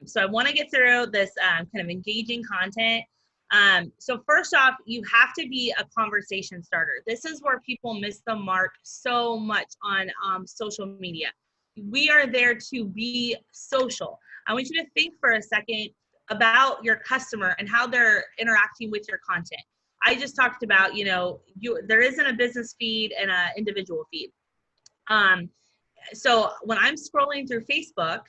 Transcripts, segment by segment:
So I want to get through this kind of engaging content. So first off, you have to be a conversation starter. This is where people miss the mark so much on social media. We are there to be social. I want you to think for a second about your customer and how they're interacting with your content. I just talked about, there isn't a business feed and an individual feed. So when I'm scrolling through Facebook,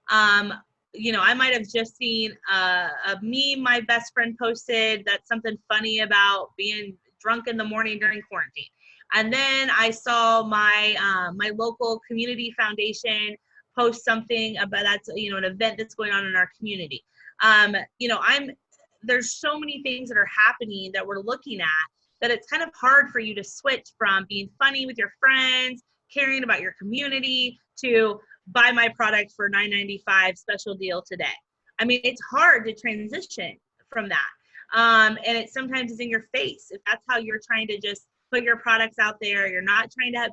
I might have just seen a meme my best friend posted that's something funny about being drunk in the morning during quarantine. And then I saw my my local community foundation post something about that's an event that's going on in our community. There's so many things that are happening that we're looking at that it's kind of hard for you to switch from being funny with your friends, caring about your community, to buy my product for $9.95 special deal today. I mean, it's hard to transition from that. And it sometimes is in your face. If that's how you're trying to just put your products out there, you're not trying to,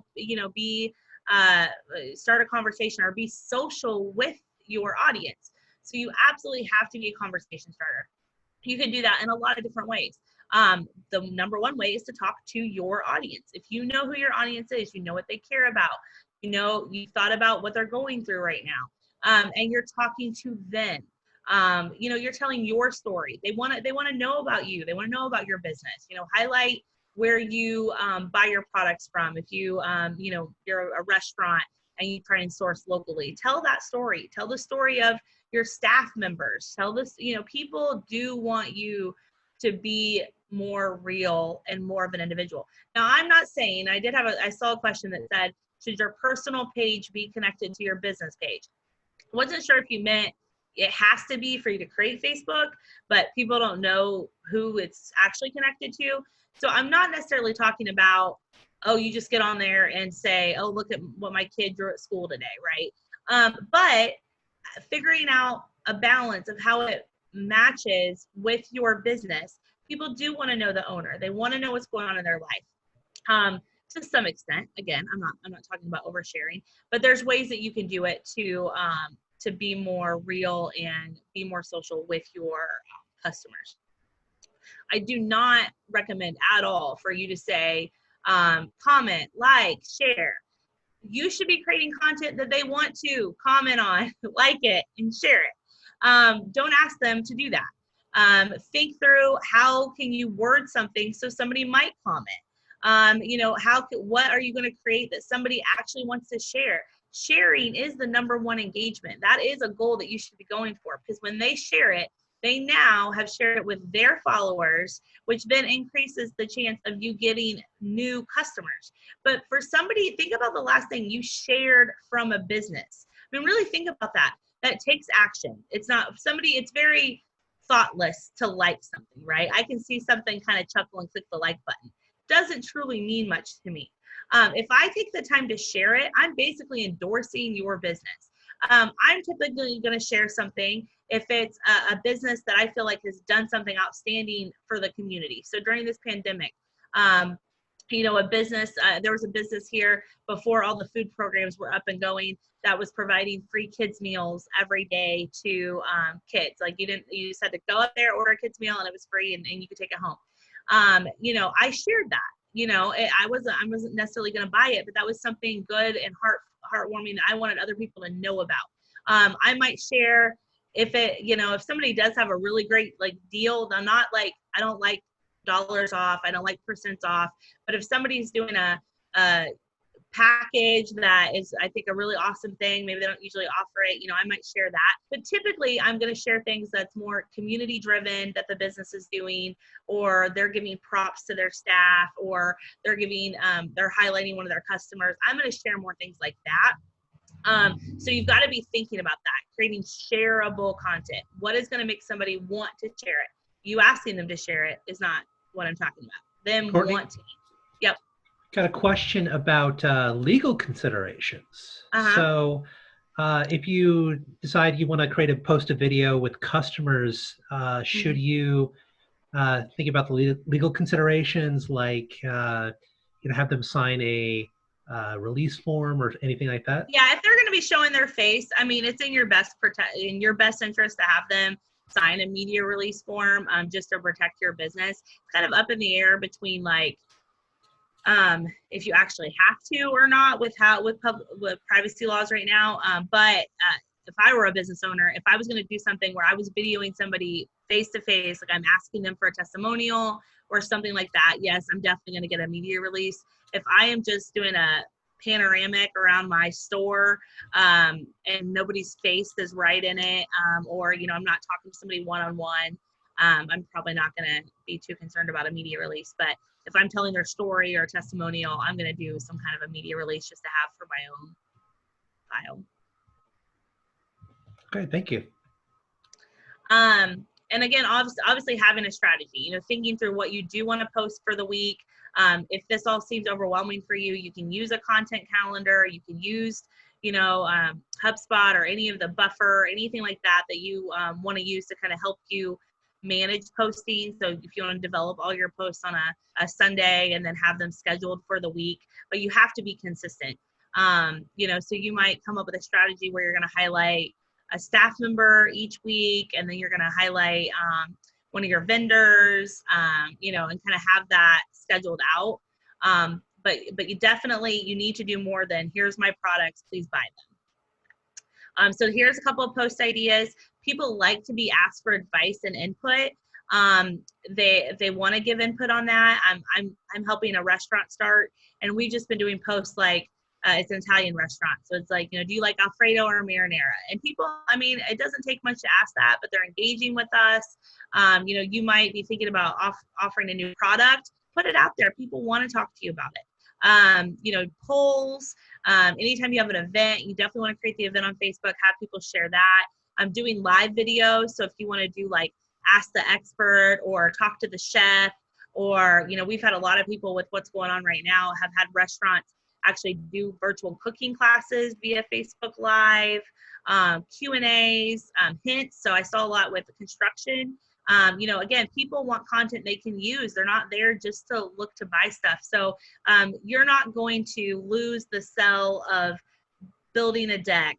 start a conversation or be social with your audience. So you absolutely have to be a conversation starter. You can do that in a lot of different ways. The number one way is to talk to your audience. If you know who your audience is, you know what they care about, you thought about what they're going through right now, and you're talking to them. You're telling your story. They want to know about you. They want to know about your business. Highlight where you buy your products from. If you're a restaurant and you try and source locally, tell that story. Tell the story of your staff members. Tell this, people do want you to be more real and more of an individual. Now, I'm not saying, I saw a question that said, should your personal page be connected to your business page? I wasn't sure if you meant it has to be for you to create Facebook, but people don't know who it's actually connected to. So I'm not necessarily talking about, oh, you just get on there and say, oh, look at what my kid drew at school today, right? But figuring out a balance of how it matches with your business. People do want to know the owner. They want to know what's going on in their life. To some extent, again, I'm not talking about oversharing, but there's ways that you can do it to be more real and be more social with your customers. I do not recommend at all for you to say, comment, like, share. You should be creating content that they want to comment on, like it, and share it. Don't ask them to do that. Think through how can you word something so somebody might comment. What are you going to create that somebody actually wants to share? Sharing is the number one engagement. That is a goal that you should be going for, because when they share it, they now have shared it with their followers, which then increases the chance of you getting new customers. But for somebody, think about the last thing you shared from a business. I mean, really think about that. That takes action. It's very thoughtless to like something, right? I can see something, kind of chuckle and click the like button. Doesn't truly mean much to me. If I take the time to share it, I'm basically endorsing your business. I'm typically going to share something if it's a business that I feel like has done something outstanding for the community. So during this pandemic, there was a business here before all the food programs were up and going that was providing free kids meals every day to kids. Like you just had to go up there, order a kids meal, and it was free, and you could take it home. I shared that. I wasn't necessarily going to buy it, but that was something good and heartwarming that I wanted other people to know about. I might share if somebody does have a really great deal. I'm not like, I don't like dollars off. I don't like percents off. But if somebody's doing a package that is, I think, a really awesome thing, maybe they don't usually offer it, I might share that. But typically I'm going to share things that's more community driven that the business is doing, or they're giving props to their staff, or they're highlighting one of their customers. I'm going to share more things like that. So you've got to be thinking about that, creating shareable content. What is going to make somebody want to share it? You asking them to share it is not what I'm talking about. Them Courtney, wanting. Yep. Got a question about legal considerations. So if you decide you want to post a video with customers, should you think about the legal considerations, like have them sign a release form or anything like that? Yeah, if they're going going to be showing their face, I mean, it's in your best interest to have them sign a media release form, just to protect your business. It's kind of up in the air between like, if you actually have to or not with privacy laws right now. But if I were a business owner, if I was going to do something where I was videoing somebody face to face, like I'm asking them for a testimonial or something like that, yes, I'm definitely going to get a media release. If I am just doing a panoramic around my store, and nobody's face is right in it, or, you know, I'm not talking to somebody one-on-one, I'm probably not going to be too concerned about a media release. But if I'm telling their story or testimonial, I'm going to do some kind of a media release just to have for my own file. Great, thank you. And again, obviously having a strategy, you know, thinking through what you do want to post for the week. If this all seems overwhelming for you, you can use a content calendar. You can use, you know, HubSpot or any of the buffer, anything like that you want to use to kind of help you manage posting. So if you want to develop all your posts on a Sunday and then have them scheduled for the week, but you have to be consistent. You know, so you might come up with a strategy where you're going to highlight a staff member each week, and then you're going to highlight one of your vendors, you know, and kind of have that scheduled out. But you definitely, you need to do more than here's my products, please buy them. So here's a couple of post ideas. People like to be asked for advice and input. They want to give input on that. I'm helping a restaurant start, and we've just been doing posts like, it's an Italian restaurant. So it's like, you know, do you like Alfredo or marinara? And people, I mean, it doesn't take much to ask that, but they're engaging with us. You know, you might be thinking about offering a new product, put it out there. People want to talk to you about it. You know, polls, anytime you have an event, you definitely want to create the event on Facebook, have people share that. I'm doing live videos. So if you want to do like ask the expert or talk to the chef, or, you know, we've had a lot of people with what's going on right now have had restaurants actually do virtual cooking classes via Facebook Live, Q&As, hints. So I saw a lot with the construction. You know, again, people want content they can use. They're not there just to look to buy stuff. So you're not going to lose the sell of building a deck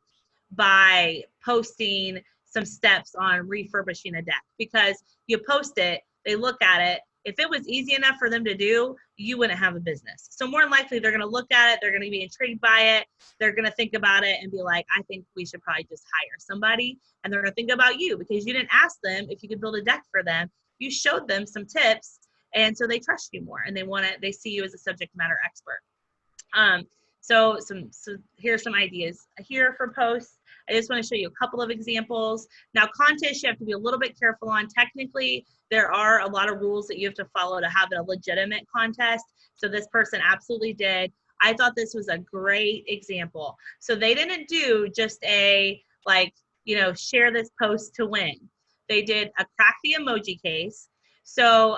by posting some steps on refurbishing a deck, because you post it, they look at it. If it was easy enough for them to do, you wouldn't have a business. So more than likely, they're going to look at it. They're going to be intrigued by it. They're going to think about it and be like, I think we should probably just hire somebody. And they're going to think about you because you didn't ask them if you could build a deck for them. You showed them some tips. And so they trust you more, and they see you as a subject matter expert. So here's some ideas here for posts. I just want to show you a couple of examples. Now, contests you have to be a little bit careful on. Technically, there are a lot of rules that you have to follow to have a legitimate contest. So this person absolutely did. I thought this was a great example. So they didn't do just a, like, you know, share this post to win. They did a crack the emoji case. So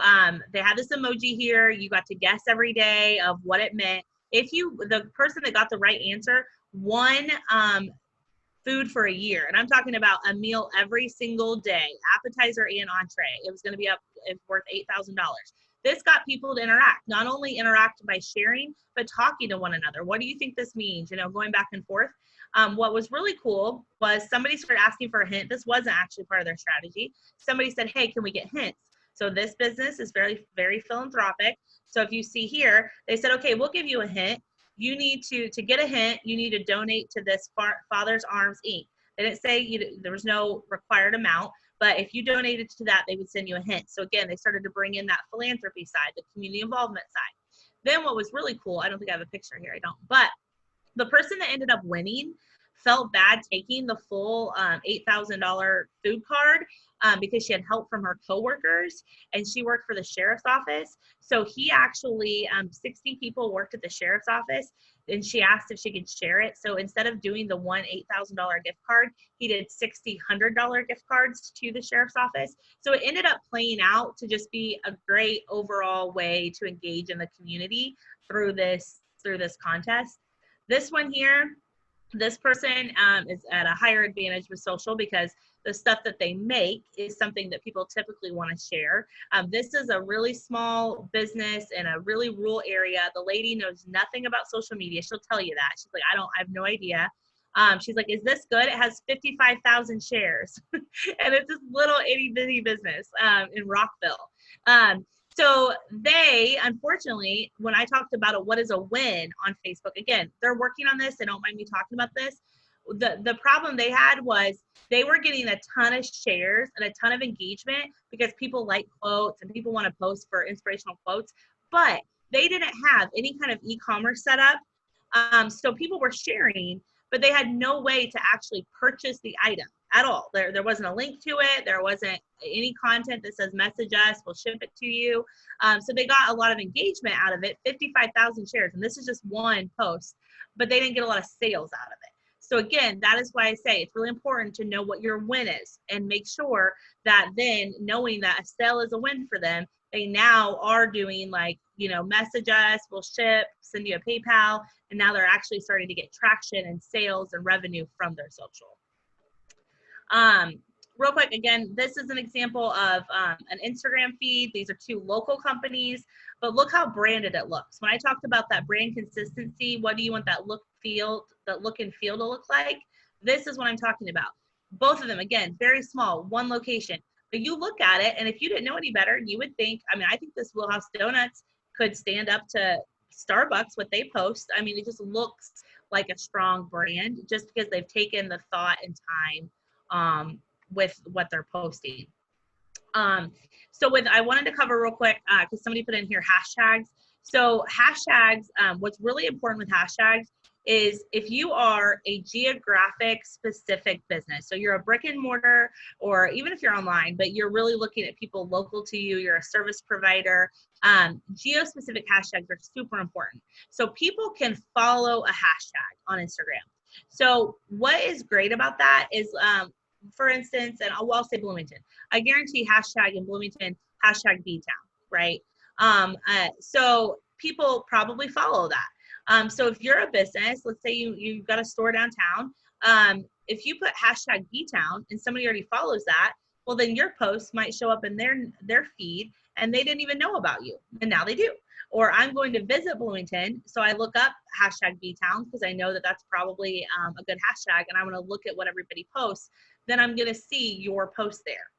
they had this emoji here. You got to guess every day of what it meant. The person that got the right answer won food for a year. And I'm talking about a meal every single day, appetizer and entree. It was going to be worth $8,000. This got people to interact, not only interact by sharing, but talking to one another. What do you think this means? You know, going back and forth. What was really cool was somebody started asking for a hint. This wasn't actually part of their strategy. Somebody said, hey, can we get hints? So this business is very, very philanthropic. So if you see here, they said, okay, we'll give you a hint. You need to get a hint, you need to donate to this Father's Arms Inc. They didn't say there was no required amount, but if you donated to that, they would send you a hint. So again, they started to bring in that philanthropy side, the community involvement side. Then what was really cool, I don't think I have a picture here, I don't, but the person that ended up winning felt bad taking the full $8,000 food card because she had help from her coworkers, and she worked for the sheriff's office. So he actually, 60 people worked at the sheriff's office, and she asked if she could share it. So instead of doing the one $8,000 gift card, he did 60 $100 gift cards to the sheriff's office. So it ended up playing out to just be a great overall way to engage in the community through this contest. This one here, this person is at a higher advantage with social because the stuff that they make is something that people typically want to share. This is a really small business in a really rural area. The lady knows nothing about social media. She'll tell you that. She's like, I have no idea. She's like, is this good? It has 55,000 shares. And it's this little itty bitty business in Rockville. So they, unfortunately, when I talked about it, what is a win on Facebook, again, they're working on this. They don't mind me talking about this. The problem they had was they were getting a ton of shares and a ton of engagement because people like quotes and people want to post for inspirational quotes, but they didn't have any kind of e-commerce setup. So people were sharing, but they had no way to actually purchase the item at all. There wasn't a link to it. There wasn't any content that says message us, we'll ship it to you. So they got a lot of engagement out of it, 55,000 shares. And this is just one post, but they didn't get a lot of sales out of it. So again, that is why I say it's really important to know what your win is and make sure that then knowing that a sale is a win for them, they now are doing like, message us, we'll ship, send you a PayPal. And now they're actually starting to get traction and sales and revenue from their social. Real quick, again, this is an example of an Instagram feed. These are two local companies, but look how branded it looks. When I talked about that brand consistency, what do you want that look and feel to look like? This is what I'm talking about. Both of them, again, very small, one location. But you look at it, and if you didn't know any better, you would think, I think this Wheelhouse Donuts could stand up to Starbucks, what they post. It just looks like a strong brand just because they've taken the thought and time with what they're posting. I wanted to cover real quick, because somebody put in here hashtags. So hashtags, what's really important with hashtags is if you are a geographic specific business, so you're a brick and mortar, or even if you're online, but you're really looking at people local to you, you're a service provider, geo-specific hashtags are super important. So people can follow a hashtag on Instagram. So what is great about that is, for instance, and I'll say Bloomington. I guarantee hashtag in Bloomington, hashtag B-Town, right? So people probably follow that. So if you're a business, let's say you've got a store downtown, if you put hashtag B-Town and somebody already follows that, well, then your post might show up in their feed and they didn't even know about you, and now they do. Or I'm going to visit Bloomington, so I look up hashtag B-Town because I know that that's probably a good hashtag, and I want to look at what everybody posts. Then I'm going to see your post there.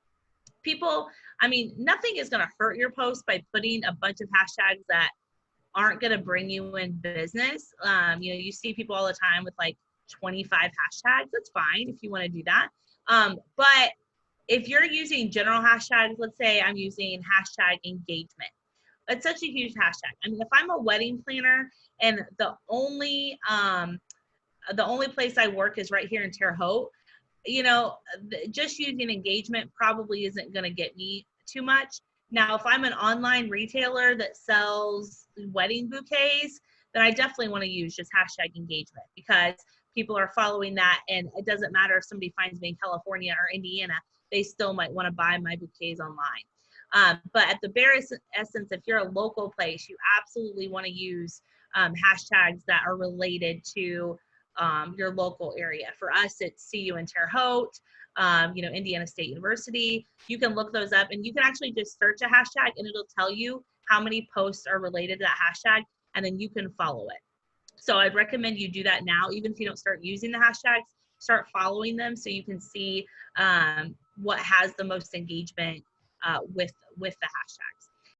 People, nothing is going to hurt your post by putting a bunch of hashtags that aren't going to bring you in business. You see people all the time with like 25 hashtags. That's fine if you want to do that. But if you're using general hashtags, let's say I'm using hashtag engagement. It's such a huge hashtag. If I'm a wedding planner and the only place I work is right here in Terre Haute, just using engagement probably isn't going to get me too much. Now, if I'm an online retailer that sells wedding bouquets, then I definitely want to use just hashtag engagement because people are following that, and it doesn't matter if somebody finds me in California or Indiana, they still might want to buy my bouquets online. But at the bare essence, if you're a local place, you absolutely want to use hashtags that are related to your local area. For us, it's CU in Terre Haute, Indiana State University. You can look those up, and you can actually just search a hashtag and it'll tell you how many posts are related to that hashtag, and then you can follow it. So I'd recommend you do that now, even if you don't start using the hashtags, start following them so you can see what has the most engagement with the hashtags.